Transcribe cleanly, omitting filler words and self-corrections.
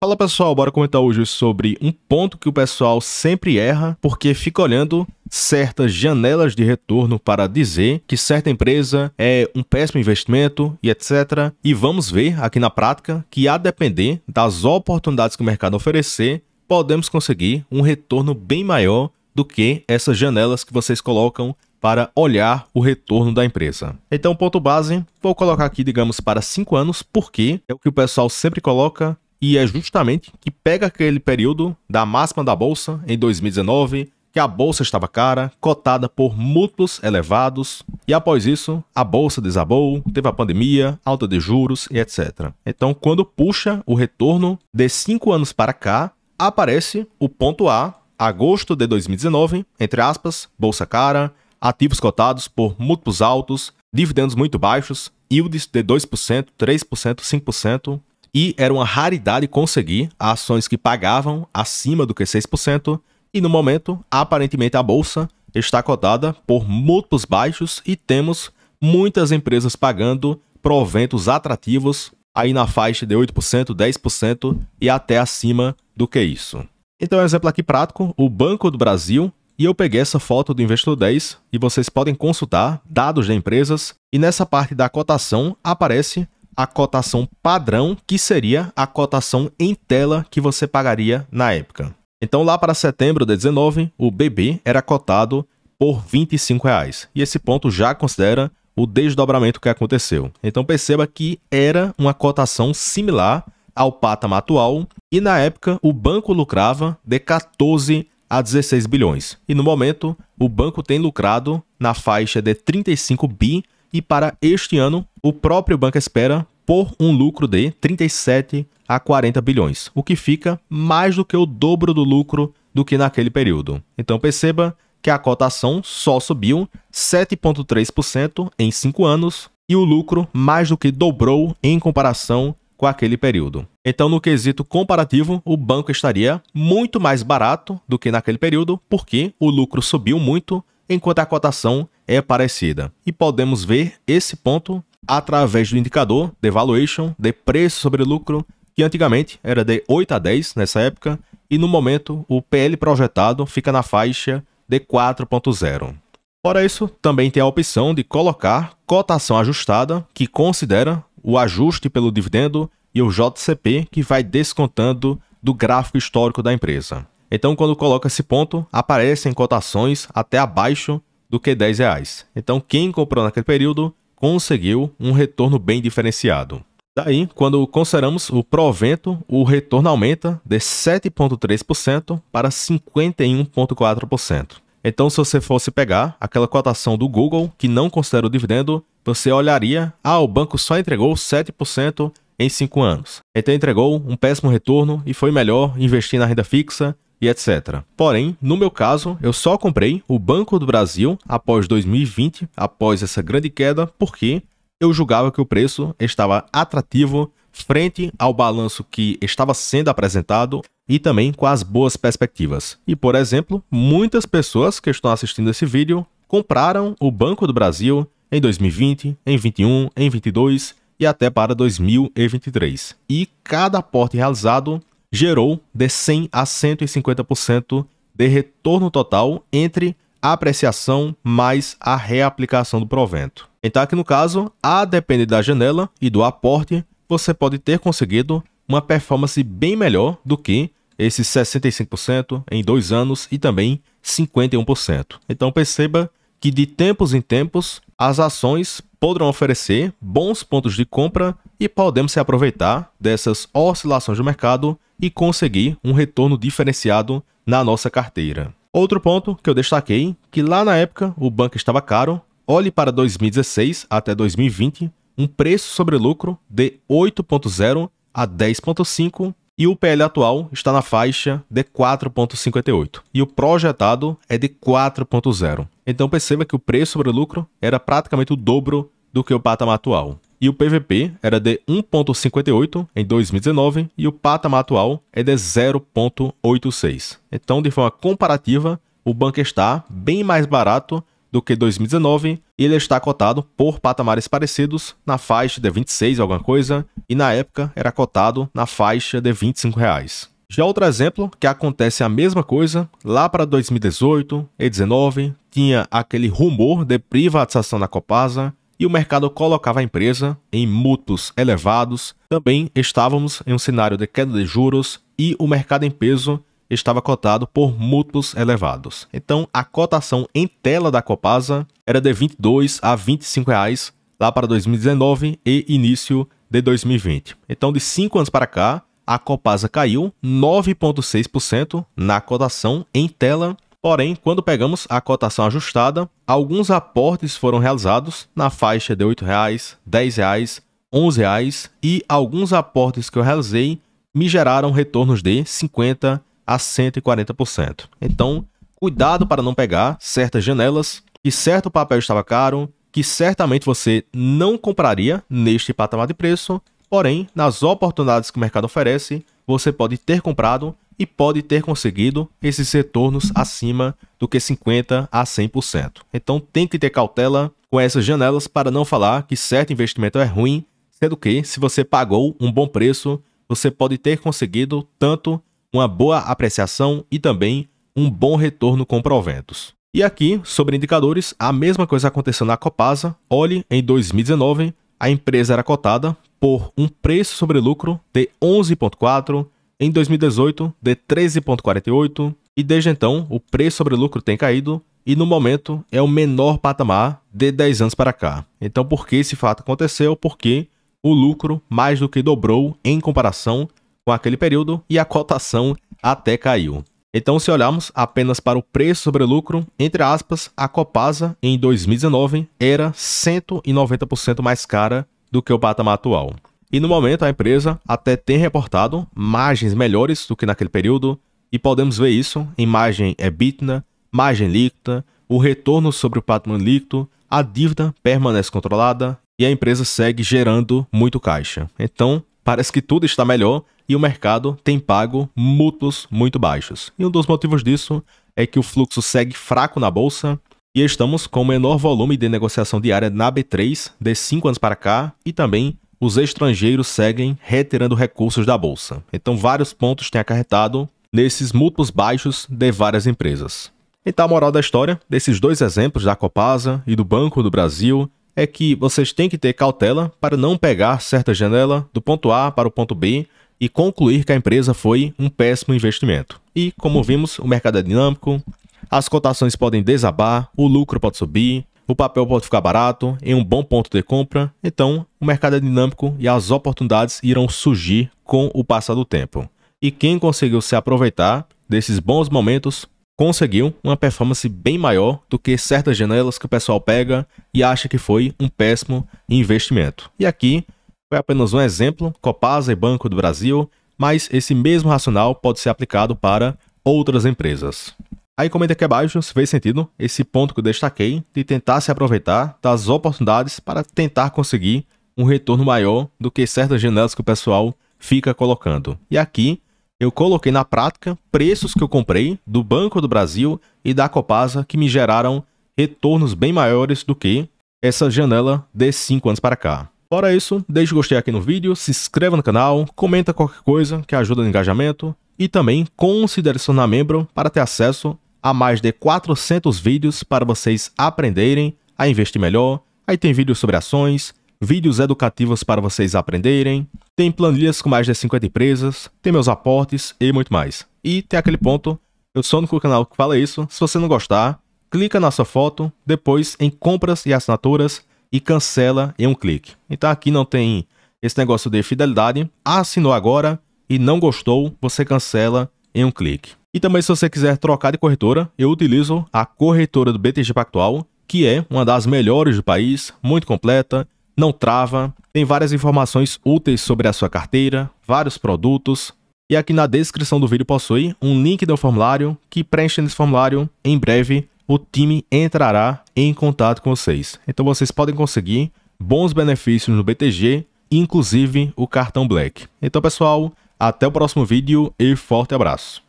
Fala pessoal, bora comentar hoje sobre um ponto que o pessoal sempre erra porque fica olhando certas janelas de retorno para dizer que certa empresa é um péssimo investimento e etc. E vamos ver aqui na prática que, a depender das oportunidades que o mercado oferecer, podemos conseguir um retorno bem maior do que essas janelas que vocês colocam para olhar o retorno da empresa. Então, ponto base, vou colocar aqui, digamos, para 5 anos, porque é o que o pessoal sempre coloca e é justamente que pega aquele período da máxima da bolsa em 2019, que a bolsa estava cara, cotada por múltiplos elevados, e após isso, a bolsa desabou, teve a pandemia, alta de juros e etc. Então, quando puxa o retorno de 5 anos para cá, aparece o ponto A, agosto de 2019, entre aspas, bolsa cara, ativos cotados por múltiplos altos, dividendos muito baixos, yields de 2%, 3%, 5%, e era uma raridade conseguir ações que pagavam acima do que 6%, e no momento, aparentemente, a bolsa está cotada por múltiplos baixos e temos muitas empresas pagando proventos atrativos aí na faixa de 8%, 10% e até acima do que isso. Então, um exemplo aqui prático, o Banco do Brasil, e eu peguei essa foto do Investidor 10 e vocês podem consultar dados de empresas, e nessa parte da cotação aparece a cotação padrão, que seria a cotação em tela que você pagaria na época. Então, lá para setembro de 19, o BB era cotado por R$ 25. E esse ponto já considera o desdobramento que aconteceu. Então, perceba que era uma cotação similar ao patamar atual, e na época o banco lucrava de 14 a 16 bilhões. E no momento, o banco tem lucrado na faixa de 35 bi, e para este ano, o próprio banco espera por um lucro de 37 a 40 bilhões, o que fica mais do que o dobro do lucro do que naquele período. Então perceba que a cotação só subiu 7,3% em 5 anos e o lucro mais do que dobrou em comparação com aquele período. Então, no quesito comparativo, o banco estaria muito mais barato do que naquele período, porque o lucro subiu muito, enquanto a cotação é parecida. E podemos ver esse ponto através do indicador de valuation, de preço sobre lucro, que antigamente era de 8 a 10 nessa época, e no momento o PL projetado fica na faixa de 4,0. Fora isso, também tem a opção de colocar cotação ajustada, que considera o ajuste pelo dividendo, e o JCP, que vai descontando do gráfico histórico da empresa. Então, quando coloca esse ponto, aparecem cotações até abaixo do que R$ 10. Então, quem comprou naquele período conseguiu um retorno bem diferenciado. Daí, quando consideramos o provento, o retorno aumenta de 7,3% para 51,4%. Então, se você fosse pegar aquela cotação do Google, que não considera o dividendo, você olharia, o banco só entregou 7% em 5 anos. Então, entregou um péssimo retorno e foi melhor investir na renda fixa e etc. Porém, no meu caso, eu só comprei o Banco do Brasil após 2020, após essa grande queda, porque eu julgava que o preço estava atrativo frente ao balanço que estava sendo apresentado e também com as boas perspectivas. E, por exemplo, muitas pessoas que estão assistindo esse vídeo compraram o Banco do Brasil em 2020, em 2021, em 2022 e até para 2023. E cada aporte realizado gerou de 100% a 150% de retorno total entre a apreciação mais a reaplicação do provento. Então, aqui no caso, a depender da janela e do aporte, você pode ter conseguido uma performance bem melhor do que esses 65% em 2 anos e também 51%. Então, perceba que de tempos em tempos, as ações poderão oferecer bons pontos de compra e podemos se aproveitar dessas oscilações do mercado e conseguir um retorno diferenciado na nossa carteira. Outro ponto que eu destaquei, que lá na época o banco estava caro, olhe para 2016 até 2020, um preço sobre lucro de 8,0 a 10,5 e o PL atual está na faixa de 4,58 e o projetado é de 4,0. Então perceba que o preço sobre lucro era praticamente o dobro do que o patamar atual. E o PVP era de 1,58 em 2019 e o patamar atual é de 0,86. Então, de forma comparativa, o banco está bem mais barato do que 2019 e ele está cotado por patamares parecidos na faixa de 26 alguma coisa e na época era cotado na faixa de R$25. Já outro exemplo que acontece a mesma coisa, lá para 2018 e 2019 tinha aquele rumor de privatização da Copasa e o mercado colocava a empresa em múltiplos elevados. Também estávamos em um cenário de queda de juros e o mercado em peso estava cotado por múltiplos elevados. Então, a cotação em tela da Copasa era de R$22 a R$25 lá para 2019 e início de 2020. Então, de 5 anos para cá, a Copasa caiu 9,6% na cotação em tela. Porém, quando pegamos a cotação ajustada, alguns aportes foram realizados na faixa de R$8, R$10, R$11 e alguns aportes que eu realizei me geraram retornos de 50% a 140%. Então, cuidado para não pegar certas janelas, que certo papel estava caro, que certamente você não compraria neste patamar de preço, porém, nas oportunidades que o mercado oferece, você pode ter comprado e pode ter conseguido esses retornos acima do que 50% a 100%. Então, tem que ter cautela com essas janelas para não falar que certo investimento é ruim, sendo que, se você pagou um bom preço, você pode ter conseguido tanto uma boa apreciação e também um bom retorno com proventos. E aqui, sobre indicadores, a mesma coisa aconteceu na Copasa. Olhe, em 2019, a empresa era cotada por um preço sobre lucro de 11,4, em 2018 de 13,48 e desde então o preço sobre lucro tem caído e no momento é o menor patamar de 10 anos para cá. Então por que esse fato aconteceu? Porque o lucro mais do que dobrou em comparação com aquele período e a cotação até caiu. Então, se olharmos apenas para o preço sobre lucro, entre aspas, a Copasa em 2019 era 190% mais cara do que o patamar atual. E no momento a empresa até tem reportado margens melhores do que naquele período e podemos ver isso em margem EBITDA, margem líquida, o retorno sobre o patrimônio líquido, a dívida permanece controlada e a empresa segue gerando muito caixa. Então, parece que tudo está melhor e o mercado tem pago múltiplos muito baixos. E um dos motivos disso é que o fluxo segue fraco na bolsa e estamos com o menor volume de negociação diária na B3 de 5 anos para cá e também os estrangeiros seguem retirando recursos da bolsa. Então vários pontos têm acarretado nesses múltiplos baixos de várias empresas. Então a moral da história desses dois exemplos da Copasa e do Banco do Brasil é que vocês têm que ter cautela para não pegar certa janela do ponto A para o ponto B e concluir que a empresa foi um péssimo investimento. E, como vimos, o mercado é dinâmico, as cotações podem desabar, o lucro pode subir, o papel pode ficar barato em um bom ponto de compra. Então, o mercado é dinâmico e as oportunidades irão surgir com o passar do tempo. E quem conseguiu se aproveitar desses bons momentos conseguiu uma performance bem maior do que certas janelas que o pessoal pega e acha que foi um péssimo investimento. E aqui foi apenas um exemplo, Copasa e Banco do Brasil, mas esse mesmo racional pode ser aplicado para outras empresas. Aí comenta aqui abaixo se fez sentido esse ponto que eu destaquei de tentar se aproveitar das oportunidades para tentar conseguir um retorno maior do que certas janelas que o pessoal fica colocando. E aqui eu coloquei na prática preços que eu comprei do Banco do Brasil e da Copasa que me geraram retornos bem maiores do que essa janela de 5 anos para cá. Fora isso, deixe o gostei aqui no vídeo, se inscreva no canal, comenta qualquer coisa que ajuda no engajamento e também considere se tornar membro para ter acesso a mais de 400 vídeos para vocês aprenderem a investir melhor. Aí tem vídeos sobre ações, vídeos educativos para vocês aprenderem, tem planilhas com mais de 50 empresas, tem meus aportes e muito mais. E tem aquele ponto, eu sou no canal que fala isso, se você não gostar, clica na sua foto, depois em compras e assinaturas e cancela em um clique. Então aqui não tem esse negócio de fidelidade, assinou agora e não gostou, você cancela em um clique. E também se você quiser trocar de corretora, eu utilizo a corretora do BTG Pactual, que é uma das melhores do país, muito completa, não trava, tem várias informações úteis sobre a sua carteira, vários produtos. E aqui na descrição do vídeo possui um link do formulário, que preenchendo esse formulário, em breve o time entrará em contato com vocês. Então vocês podem conseguir bons benefícios no BTG, inclusive o cartão Black. Então pessoal, até o próximo vídeo e forte abraço.